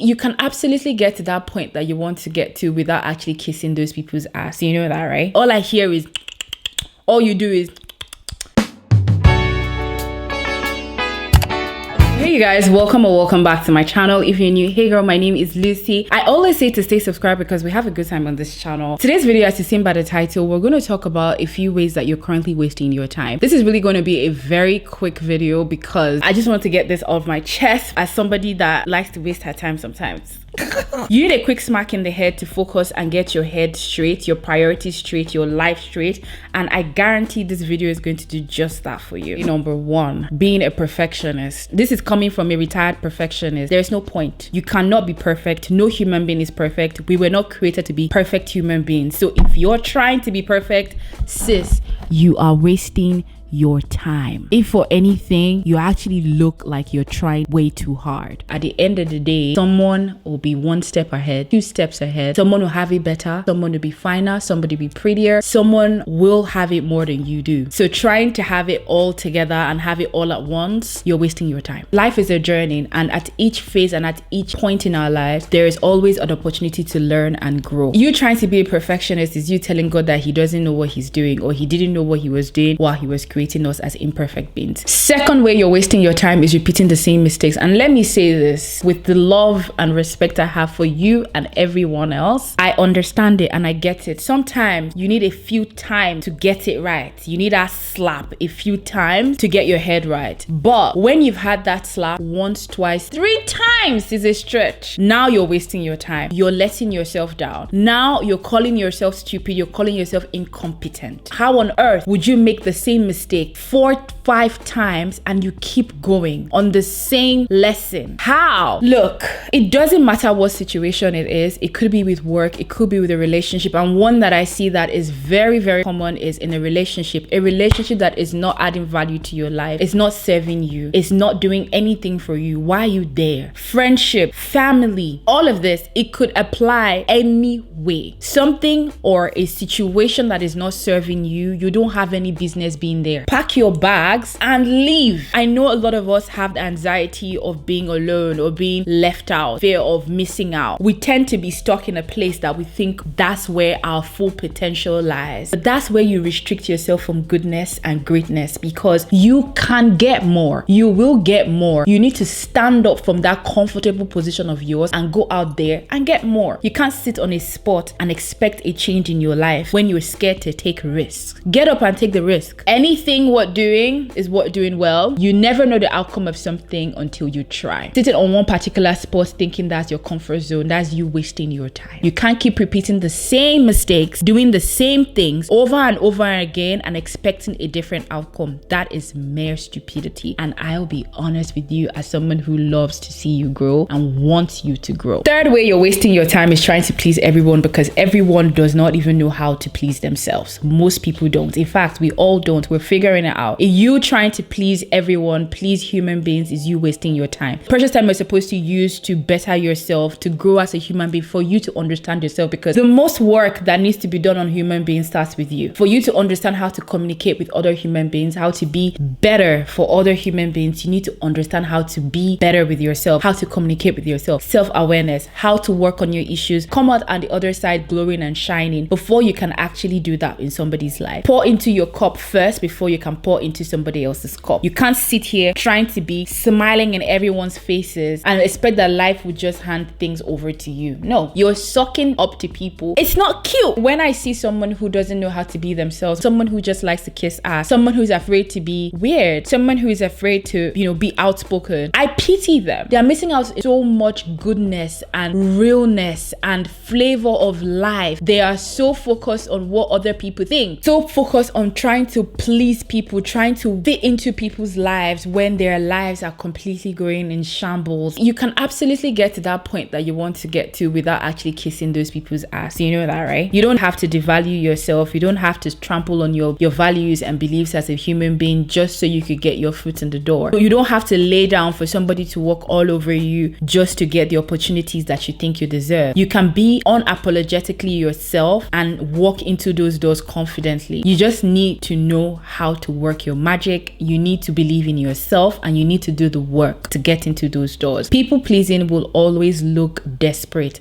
You can absolutely get to that point that you want to get to without actually kissing those people's ass. You know that, right? All I hear is, all you do is. Hey you guys, welcome back to my channel. If you're new, hey girl, my name is Lucy. I always say to stay subscribed because we have a good time on this channel. Today's video, as you've seen by the title, we're going to talk about a few ways that you're currently wasting your time. This is really going to be a very quick video because I just want to get this off my chest as somebody that likes to waste her time sometimes. You need a quick smack in the head to focus and get your head straight, your priorities straight, your life straight, and I guarantee this video is going to do just that for you. Number one, being a perfectionist. This is coming from a retired perfectionist. There's no point. You cannot be perfect. No human being is perfect. We were not created to be perfect human beings. So if you're trying to be perfect, sis, you are wasting your time. If for anything, you actually look like you're trying way too hard. At the end of the day, someone will be one step ahead, two steps ahead. Someone will have it better. Someone will be finer. Somebody will be prettier. Someone will have it more than you do. So trying to have it all together and have it all at once, you're wasting your time. Life is a journey, and at each phase and at each point in our lives, there is always an opportunity to learn and grow. You trying to be a perfectionist is you telling God that he doesn't know what he's doing, or he didn't know what he was doing while he was creating us as imperfect beings. Second way you're wasting your time is repeating the same mistakes. And let me say this with the love and respect I have for you and everyone else. I understand it and I get it. Sometimes you need a few times to get it right. You need that slap a few times to get your head right. But when you've had that slap once, twice, 3 times is a stretch. Now you're wasting your time. You're letting yourself down. Now you're calling yourself stupid. You're calling yourself incompetent. How on earth would you make the same mistake 4-5 times and you keep going on the same lesson? How? Look, it doesn't matter what situation it is. It could be with work, it could be with a relationship, and one that I see that is very, very common is in a relationship that is not adding value to your life. It's not serving you. It's not doing anything for you. Why are you there? Friendship, family, all of this, it could apply any way. Something or a situation that is not serving you, you don't have any business being there. Pack your bags and leave. I know a lot of us have the anxiety of being alone or being left out, fear of missing out. We tend to be stuck in a place that we think that's where our full potential lies. But that's where you restrict yourself from goodness and greatness, because you can get more. You will get more. You need to stand up from that comfortable position of yours and go out there and get more. You can't sit on a spot and expect a change in your life when you're scared to take risks. Get up and take the risk. Anything worth doing is worth doing well. You never know the outcome of something until you try. Sitting on one particular spot thinking that's your comfort zone, that's you wasting your time. You can't keep repeating the same mistakes, doing the same things over and over again and expecting a different outcome. That is mere stupidity. And I'll be honest with you as someone who loves to see you grow and wants you to grow. Third way you're wasting your time is trying to please everyone, because everyone does not even know how to please themselves. Most people don't. In fact, we all don't. We're figuring it out. You trying to please everyone, please human beings, is you wasting your time. Precious time is supposed to use to better yourself, to grow as a human being, for you to understand yourself, because the most work that needs to be done on human beings starts with you. For you to understand how to communicate with other human beings, how to be better for other human beings, you need to understand how to be better with yourself, how to communicate with yourself, self-awareness, how to work on your issues, come out on the other side glowing and shining before you can actually do that in somebody's life. Pour into your cup first before you can pour into somebody else's cup. You can't sit here trying to be smiling in everyone's faces and expect that life would just hand things over to you. No, you're sucking up to people. It's not cute. When I see someone who doesn't know how to be themselves, someone who just likes to kiss ass, someone who's afraid to be weird, someone who is afraid to, be outspoken, I pity them. They're missing out on so much goodness and realness and flavor of life. They are so focused on what other people think, so focused on trying to please people, trying to fit into people's lives when their lives are completely going in shambles. You can absolutely get to that point that you want to get to without actually kissing those people's ass. You know that, right? You don't have to devalue yourself. You don't have to trample on your values and beliefs as a human being just so you could get your foot in the door. You don't have to lay down for somebody to walk all over you just to get the opportunities that you think you deserve. You can be unapologetically yourself and walk into those doors confidently. You just need to know how how to work your magic. You need to believe in yourself and you need to do the work to get into those doors. People pleasing will always look desperate.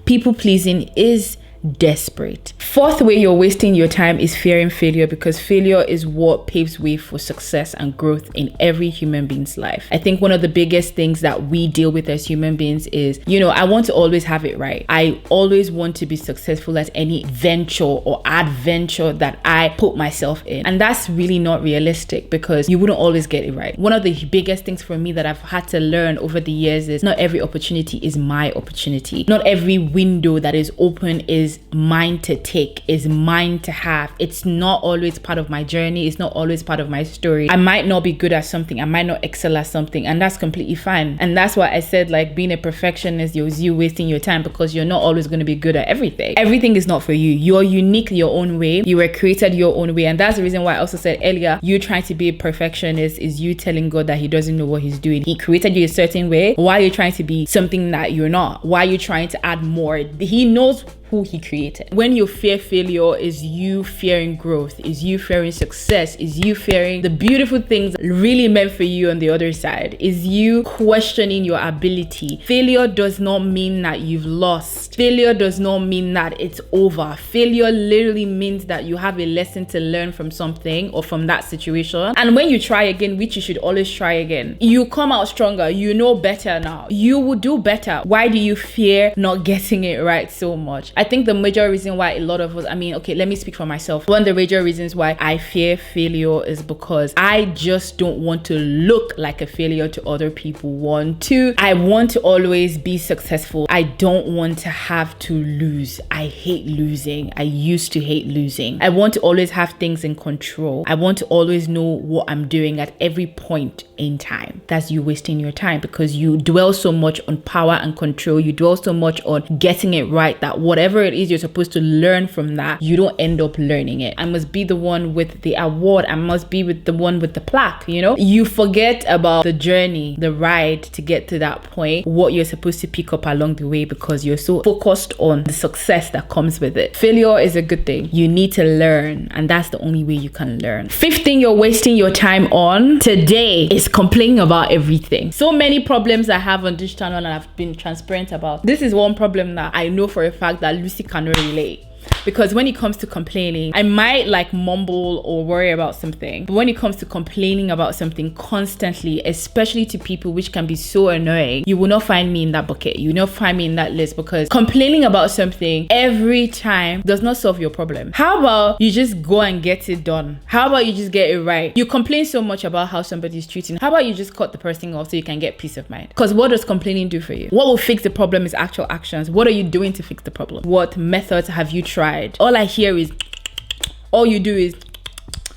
People pleasing is desperate. Fourth way you're wasting your time is fearing failure, because failure is what paves way for success and growth in every human being's life. I think one of the biggest things that we deal with as human beings is, I want to always have it right. I always want to be successful at any venture or adventure that I put myself in. And that's really not realistic, because you wouldn't always get it right. One of the biggest things for me that I've had to learn over the years is not every opportunity is my opportunity. Not every window that is open is mine to take, is mine to have. It's not always part of my journey. It's not always part of my story. I might not be good at something. I might not excel at something, and that's completely fine. And that's why I said, like, being a perfectionist is you wasting your time, because you're not always going to be good at everything. Everything is not for you. You're unique your own way. You were created your own way. And that's the reason why I also said earlier, you trying to be a perfectionist is you telling God that he doesn't know what he's doing. He created you a certain way. Why are you trying to be something that you're not? Why are you trying to add more? He knows who he created. When you fear failure, is you fearing growth, is you fearing success, is you fearing the beautiful things really meant for you on the other side, is you questioning your ability. Failure does not mean that you've lost. Failure does not mean that it's over. Failure literally means that you have a lesson to learn from something or from that situation. And when you try again, which you should always try again, you come out stronger. You know better now. You will do better. Why do you fear not getting it right so much? I think the major reason why a lot of us, let me speak for myself. One of the major reasons why I fear failure is because I just don't want to look like a failure to other people. One, two, I want to always be successful. I don't want to have to lose. I hate losing. I used to hate losing. I want to always have things in control. I want to always know what I'm doing at every point in time. That's you wasting your time, because you dwell so much on power and control. You dwell so much on getting it right that whatever it is you're supposed to learn from that, you don't end up learning it. I must be the one with the award. I must be with the one with the plaque. You forget about the journey, the ride to get to that point, what you're supposed to pick up along the way, because you're so focused on the success that comes with it. Failure is a good thing. You need to learn, and that's the only way you can learn. Fifth thing you're wasting your time on today is complaining about everything. So many problems I have on this channel, and I've been transparent about. This is one problem that I know for a fact that Lucy cannot relate. Because when it comes to complaining, I might mumble or worry about something. But when it comes to complaining about something constantly, especially to people, which can be so annoying, you will not find me in that bucket. You will not find me in that list, because complaining about something every time does not solve your problem. How about you just go and get it done? How about you just get it right? You complain so much about how somebody's treating. How about you just cut the person off so you can get peace of mind? Because what does complaining do for you? What will fix the problem is actual actions. What are you doing to fix the problem? What methods have you tried? All I hear is, all you do is,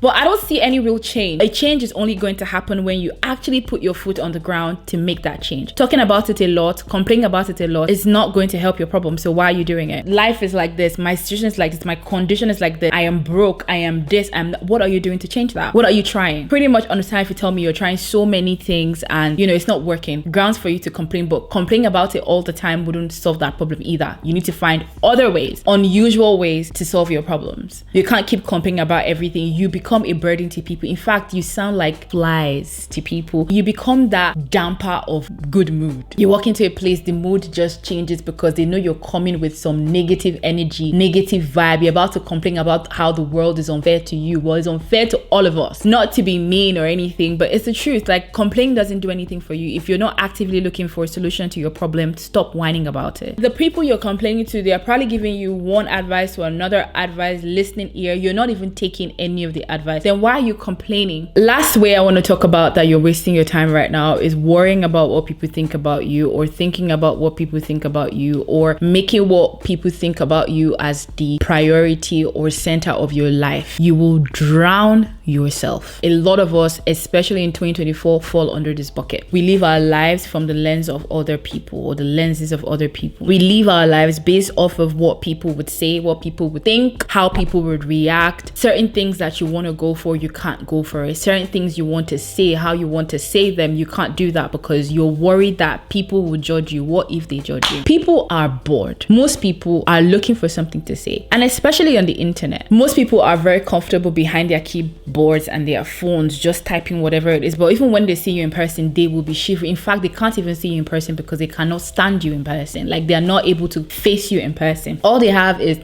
but I don't see any real change. A change is only going to happen when you actually put your foot on the ground to make that change. Talking about it a lot, complaining about it a lot is not going to help your problem. So why are you doing it? Life is like this. My situation is like this. My condition is like this. I am broke. I am this. What are you doing to change that? What are you trying? Pretty much understand if you tell me you're trying so many things and it's not working. Grounds for you to complain, but complaining about it all the time wouldn't solve that problem either. You need to find other ways, unusual ways to solve your problems. You can't keep complaining about everything. You become a burden to people. In fact, you sound like flies to people. You become that damper of good mood. You walk into a place, the mood just changes because they know you're coming with some negative energy, negative vibe. You're about to complain about how the world is unfair to you. Well, it's unfair to all of us. Not to be mean or anything, but it's the truth. Complaining doesn't do anything for you. If you're not actively looking for a solution to your problem, stop whining about it. The people you're complaining to, they are probably giving you one advice or another advice, listening ear. You're not even taking any of the advice. Then why are you complaining? Last way I want to talk about that you're wasting your time right now is worrying about what people think about you, or thinking about what people think about you, or making what people think about you as the priority or center of your life. You will drown yourself. A lot of us, especially in 2024, fall under this bucket. We live our lives from the lens of other people, or the lenses of other people. We live our lives based off of what people would say, what people would think, how people would react, certain things that you want want to go for, you can't go for it. Certain things you want to say, how you want to say them, you can't do that because you're worried that people will judge you. What if they judge you? People are bored. Most people are looking for something to say, and especially on the internet, most people are very comfortable behind their keyboards and their phones just typing whatever it is. But even when they see you in person, they will be shivering. In fact, they can't even see you in person because they cannot stand you in person. Like, they are not able to face you in person. All they have is,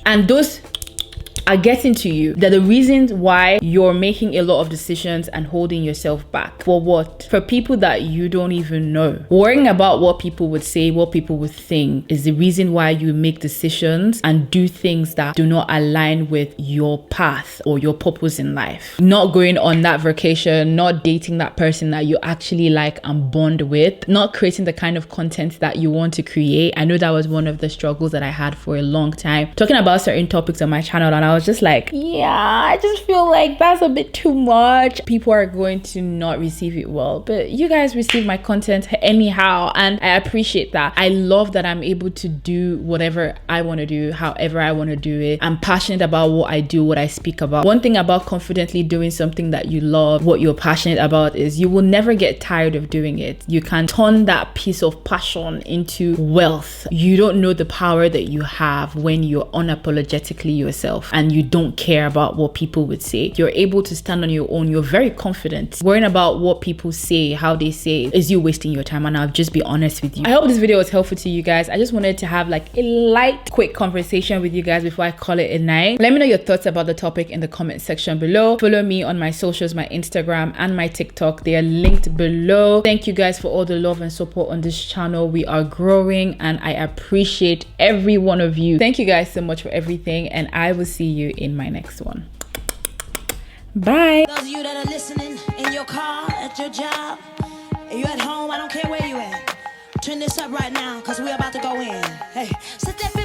and those are getting to you. They're the reasons why you're making a lot of decisions and holding yourself back. For what? For people that you don't even know. Worrying about what people would say, what people would think is the reason why you make decisions and do things that do not align with your path or your purpose in life. Not going on that vacation, not dating that person that you actually like and bond with, not creating the kind of content that you want to create. I know that was one of the struggles that I had for a long time. Talking about certain topics on my channel, and I was just like, yeah, I just feel like that's a bit too much. People are going to not receive it well, but you guys receive my content anyhow, and I appreciate that. I love that I'm able to do whatever I want to do, however I want to do it. I'm passionate about what I do, what I speak about. One thing about confidently doing something that you love, what you're passionate about, is you will never get tired of doing it. You can turn that piece of passion into wealth. You don't know the power that you have when you're unapologetically yourself and you don't care about what people would say. You're able to stand on your own. You're very confident. Worrying about what people say, how they say, is you wasting your time, and I'll just be honest with you. I hope this video was helpful to you guys. I just wanted to have like a light, quick conversation with you guys before I call it a night. Let me know your thoughts about the topic in the comment section below. Follow me on my socials, my Instagram and my TikTok. They are linked below. Thank you guys for all the love and support on this channel. We are growing and I appreciate every one of you. Thank you guys so much for everything, and I will see you in my next one. Bye. Those of you that are listening in your car, at your job, you at home, I don't care where you at. Turn this up right now, because we're about to go in. Hey, sit there.